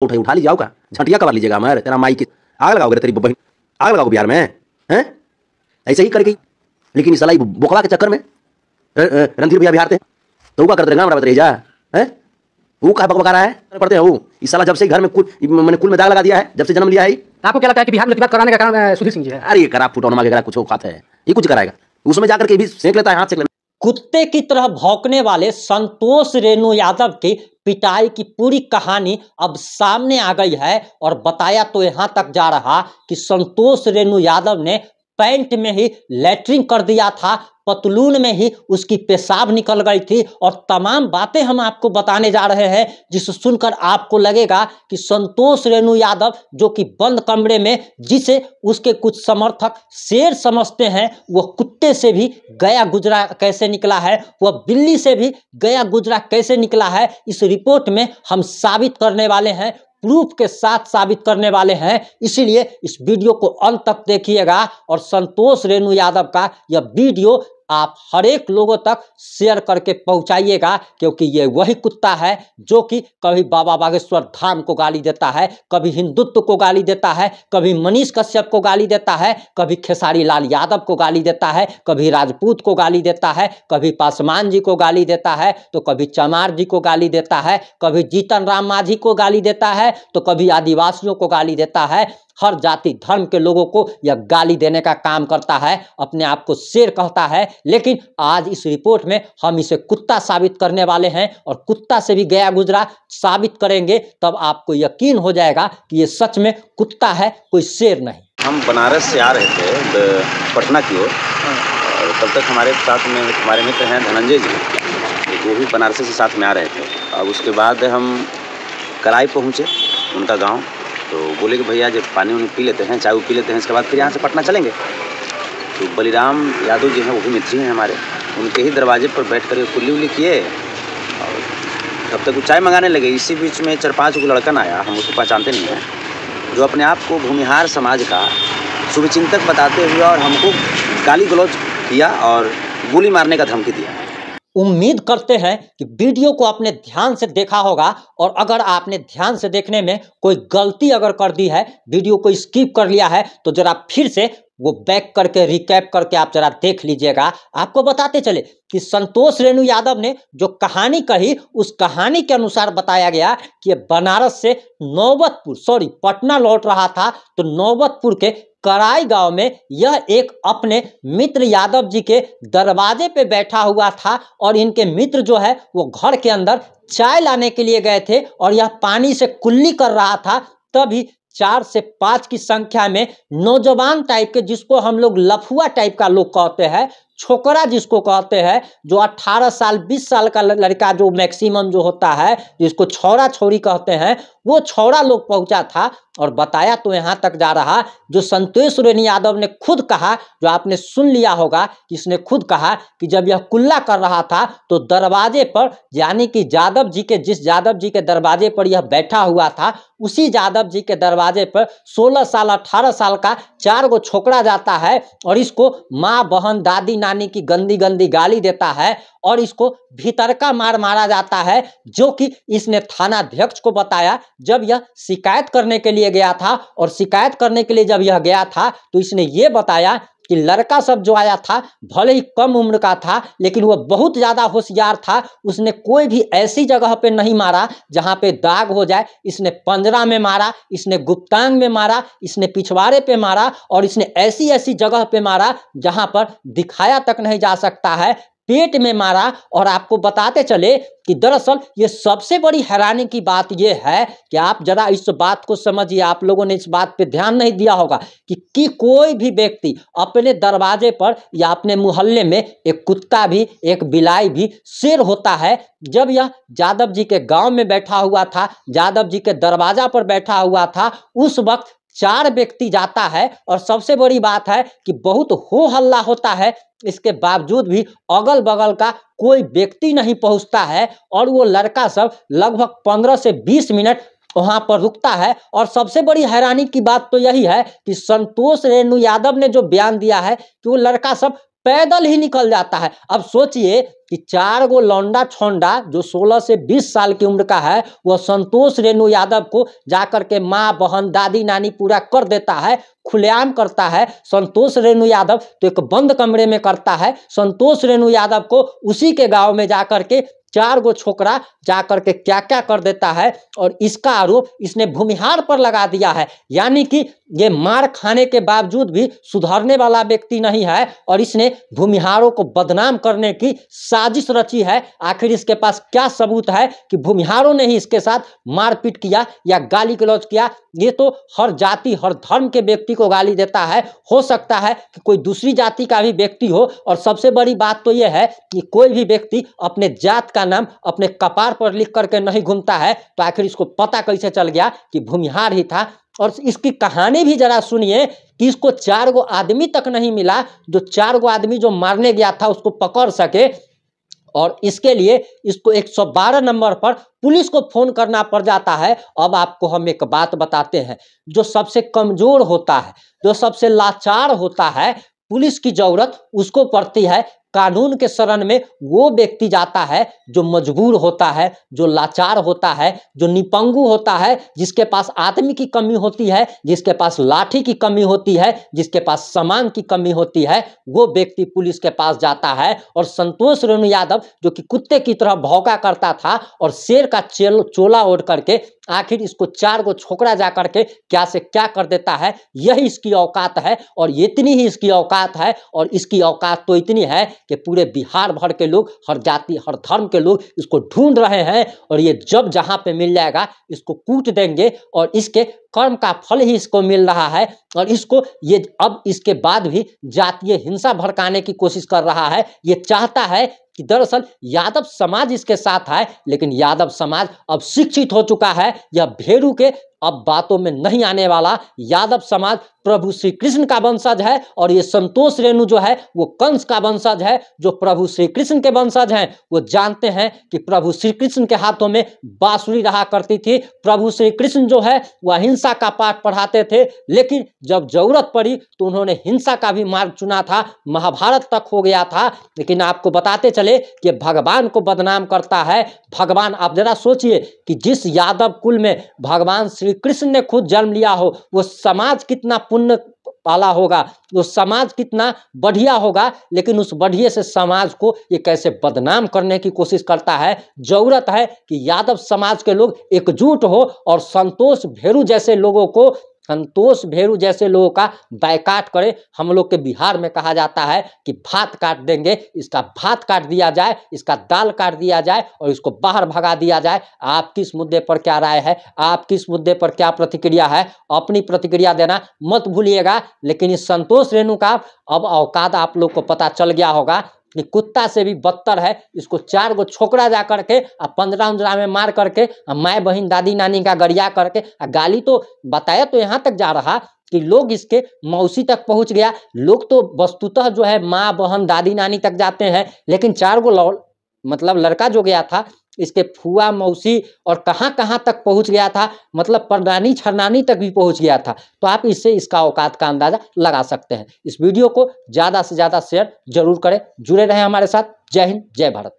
उठा लीजिए का झंटिया कबार लीजिएगा हमारे तेरा माई की आग लगाओगे तेरी बहन आग लगाओगे बिहार में हैं ऐसे ही करके। लेकिन इस साला बोकवा के चक्कर में रणधीर भैया बिहार थे तो वो क्या करते रहेगा हमारा जा है वो कहा बकबका रहा है पढ़ते हैं वो इस साला जब से घर में मैंने कुल में दाग लगा दिया है जब से जन्म लिया है। आपको क्या लगता है कि बिहार में प्रतिवाद कराने का कारण सुधीर सिंह जी है? अरे खराब फुटौना मांगेगा कुछ खाता है ये कुछ कराएगा उसमें जाकर के भी सेंक लेता है हाथ सेंक लेता। कुत्ते की तरह भौंकने वाले संतोष रेणु यादव की पिटाई की पूरी कहानी अब सामने आ गई है और बताया तो यहां तक जा रहा कि संतोष रेणु यादव ने पैंट में ही लैट्रिन कर दिया था, पतलून में ही उसकी पेशाब निकल गई थी और तमाम बातें हम आपको बताने जा रहे हैं जिसे सुनकर आपको लगेगा कि संतोष रेणु यादव जो कि बंद कमरे में जिसे उसके कुछ समर्थक शेर समझते हैं वह कुत्ते से भी गया गुजरा कैसे निकला है, वह बिल्ली से भी गया गुजरा कैसे निकला है, इस रिपोर्ट में हम साबित करने वाले हैं, प्रूफ के साथ साबित करने वाले हैं। इसीलिए इस वीडियो को अंत तक देखिएगा और संतोष रेणु यादव का यह वीडियो आप हर एक लोगों तक शेयर करके पहुंचाइएगा क्योंकि ये वही कुत्ता है जो कि कभी बाबा बागेश्वर धाम को गाली देता है, कभी हिंदुत्व को गाली देता है, कभी मनीष कश्यप को गाली देता है, कभी खेसारी लाल यादव को गाली देता है, कभी राजपूत को गाली देता है, कभी पासवान जी को गाली देता है, तो कभी चमार जी को गाली देता है, कभी जीतन राम मांझी को गाली देता है, तो कभी आदिवासियों को गाली देता है। हर जाति धर्म के लोगों को यह गाली देने का काम करता है, अपने आप को शेर कहता है। लेकिन आज इस रिपोर्ट में हम इसे कुत्ता साबित करने वाले हैं और कुत्ता से भी गया गुजरा साबित करेंगे, तब आपको यकीन हो जाएगा कि ये सच में कुत्ता है, कोई शेर नहीं। हम बनारस से आ रहे थे पटना की ओर और तब तक हमारे साथ में हमारे मित्र हैं धनंजय जी, वो भी बनारस से साथ में आ रहे थे। अब उसके बाद हम कराई पहुँचे उनका गाँव, तो बोले कि भैया जब पानी उन्हें पी लेते हैं, चाय वो पी लेते हैं, इसके बाद फिर यहाँ से पटना चलेंगे। तो बलिराम यादव जी हैं, वो भी मित्र हैं हमारे, उनके ही दरवाजे पर बैठ कर कुल्ली उल्ली किए और तब तक वो चाय मंगाने लगे। इसी बीच में 4-5 को लड़कन आया, हम उसको पहचानते नहीं हैं, जो अपने आप को भूमिहार समाज का शुभचिंतक बताते हुए और हमको गाली गलौज किया और गोली मारने का धमकी दिया। उम्मीद करते हैं कि वीडियो को आपने ध्यान से देखा होगा और अगर आपने ध्यान से देखने में कोई गलती अगर कर दी है, वीडियो को स्किप कर लिया है, तो जरा फिर से वो बैक करके रिकैप करके आप जरा देख लीजिएगा। आपको बताते चले कि संतोष रेणु यादव ने जो कहानी कही उस कहानी के अनुसार बताया गया कि बनारस से पटना लौट रहा था, तो नौबतपुर के कराई गांव में यह एक अपने मित्र यादव जी के दरवाजे पे बैठा हुआ था और इनके मित्र जो है वो घर के अंदर चाय लाने के लिए गए थे और यह पानी से कुल्ली कर रहा था। तभी 4 से 5 की संख्या में नौजवान टाइप के, जिसको हम लोग लफुआ टाइप का लोग कहते हैं, छोकरा जिसको कहते हैं, जो 18 साल 20 साल का लड़का जो मैक्सिमम जो होता है, जिसको छौरा छोरी कहते हैं, वो छौरा लोग पहुंचा था। और बताया तो यहाँ तक जा रहा जो संतोष रेणु यादव ने खुद कहा, जो आपने सुन लिया होगा कि इसने खुद कहा कि जब यह कुल्ला कर रहा था तो दरवाजे पर, यानी कि यादव जी के, जिस यादव जी के दरवाजे पर यह बैठा हुआ था, उसी यादव जी के दरवाजे पर 16 साल 18 साल का 4 गो छोकरा जाता है और इसको माँ बहन दादी नानी की गंदी गंदी गाली देता है और इसको भीतर का मार मारा जाता है, जो कि इसने थानाध्यक्ष को बताया जब यह शिकायत करने के लिए गया था। और शिकायत करने के लिए जब यह गया था तो इसने ये बताया कि लड़का सब जो आया था भले ही कम उम्र का था लेकिन वह बहुत ज़्यादा होशियार था। उसने कोई भी ऐसी जगह पे नहीं मारा जहाँ पे दाग हो जाए। इसने पंजरा में मारा, इसने गुप्तांग में मारा, इसने पिछवाड़े पे मारा और इसने ऐसी ऐसी जगह पे मारा जहाँ पर दिखाया तक नहीं जा सकता है, पेट में मारा। और आपको बताते चले कि दरअसल ये सबसे बड़ी हैरानी की बात ये है कि आप जरा इस बात को समझिए, आप लोगों ने इस बात पे ध्यान नहीं दिया होगा कि कोई भी व्यक्ति अपने दरवाजे पर या अपने मोहल्ले में एक कुत्ता भी, एक बिलाई भी शेर होता है। जब यह यादव जी के गांव में बैठा हुआ था, यादव जी के दरवाजा पर बैठा हुआ था, उस वक्त 4 व्यक्ति जाता है और सबसे बड़ी बात है कि बहुत हो हल्ला होता है, इसके बावजूद भी अगल बगल का कोई व्यक्ति नहीं पहुंचता है और वो लड़का सब लगभग 15 से 20 मिनट वहां पर रुकता है। और सबसे बड़ी हैरानी की बात तो यही है कि संतोष रेणु यादव ने जो बयान दिया है कि वो लड़का सब पैदल ही निकल जाता है। अब सोचिए कि 4 गो लौंडा छोंडा जो 16 से 20 साल की उम्र का है वह संतोष रेणु यादव को जाकर के माँ बहन दादी नानी पूरा कर देता है, खुलेआम करता है। संतोष रेणु यादव तो एक बंद कमरे में करता है। संतोष रेणु यादव को उसी के गांव में जाकर के 4 गो छोकरा जाकर के क्या क्या कर देता है और इसका आरोप इसने भूमिहार पर लगा दिया है। यानी कि ये मार खाने के बावजूद भी सुधरने वाला व्यक्ति नहीं है और इसने भूमिहारों को बदनाम करने की साजिश रची है। आखिर इसके पास क्या सबूत है कि भूमिहारों ने ही इसके साथ मारपीट किया या गाली गलौज किया? ये तो हर जाति हर धर्म के व्यक्ति को गाली देता है। हो सकता है कि कोई दूसरी जाति का भी व्यक्ति हो। और सबसे बड़ी बात तो यह है कि कोई भी व्यक्ति अपने जात का नाम अपने कपार पर लिख करके नहीं घूमता है। तो आखिर इसको पता कैसे चल गया कि भूमिहार ही था? और इसकी कहानी भी जरा सुनिए कि इसको 4 गो आदमी तक नहीं मिला, जो 4 गो आदमी जो मारने गया था उसको पकड़ सके। और इसके लिए इसको 112 नंबर पर पुलिस को फोन करना पड़ जाता है। अब आपको हम एक बात बताते हैं, जो सबसे कमजोर होता है, जो सबसे लाचार होता है, पुलिस की जरूरत उसको पड़ती है। कानून के शरण में वो व्यक्ति जाता है जो मजबूर होता है, जो लाचार होता है, जो निपंगु होता है, जिसके पास आदमी की कमी होती है, जिसके पास लाठी की कमी होती है, जिसके पास सामान की कमी होती है, वो व्यक्ति पुलिस के पास जाता है। और संतोष रेणु यादव जो कि कुत्ते की तरह भौंका करता था और शेर का चोला ओढ़ करके आखिर इसको 4 गो छोकरा जा करके क्या से क्या कर देता है, यही इसकी औकात है। और इतनी ही इसकी औकात है। और इसकी औकात तो इतनी है कि पूरे बिहार भर के लोग, हर जाति हर धर्म के लोग इसको ढूंढ रहे हैं। और ये जब जहां पे मिल जाएगा इसको कूट देंगे और इसके कर्म का फल ही इसको मिल रहा है। और इसको ये अब इसके बाद भी जातीय हिंसा भड़काने की कोशिश कर रहा है। ये चाहता है कि दरअसल यादव समाज इसके साथ है, लेकिन यादव समाज अब शिक्षित हो चुका है। यह भेड़ू के अब बातों में नहीं आने वाला। यादव समाज प्रभु श्री कृष्ण का वंशज है और ये संतोष रेणु जो है वो कंस का वंशज है। जो प्रभु श्री कृष्ण के वंशज हैं वो जानते हैं कि प्रभु श्री कृष्ण के हाथों में बांसुरी रहा करती थी। प्रभु श्री कृष्ण जो है वह हिंसा का पाठ पढ़ाते थे, लेकिन जब जरूरत पड़ी तो उन्होंने हिंसा का भी मार्ग चुना था। महाभारत तक हो गया था। लेकिन आपको बताते चले कि भगवान को बदनाम करता है। भगवान, आप जरा सोचिए कि जिस यादव कुल में भगवान श्री कृष्ण ने खुद जन्म लिया हो, वो समाज कितना पुण्य पाला होगा, वो समाज कितना बढ़िया होगा। लेकिन उस बढ़िया से समाज को ये कैसे बदनाम करने की कोशिश करता है। जरूरत है कि यादव समाज के लोग एकजुट हो और संतोष भेड़ू जैसे लोगों का बायकाट करे। हम लोग के बिहार में कहा जाता है कि भात काट देंगे, इसका भात काट दिया जाए, इसका दाल काट दिया जाए और इसको बाहर भगा दिया जाए। आप किस मुद्दे पर क्या राय है, आप किस मुद्दे पर क्या प्रतिक्रिया है, अपनी प्रतिक्रिया देना मत भूलिएगा। लेकिन इस संतोष रेणु का अब औकात आप लोग को पता चल गया होगा कि कुत्ता से भी बदतर है। इसको 4 गो छोकरा जा करके 15 में मार करके माए बहन दादी नानी का गरिया करके गाली तो बताया तो यहाँ तक जा रहा कि लोग इसके मौसी तक पहुंच गया। लोग तो वस्तुतः जो है माँ बहन दादी नानी तक जाते हैं, लेकिन 4 गो मतलब लड़का जो गया था इसके फुआ मौसी और कहाँ कहाँ तक पहुंच गया था, मतलब परनानी छरनानी तक भी पहुंच गया था। तो आप इससे इसका औकात का अंदाजा लगा सकते हैं। इस वीडियो को ज़्यादा से ज़्यादा शेयर जरूर करें। जुड़े रहें हमारे साथ। जय हिंद, जय भारत।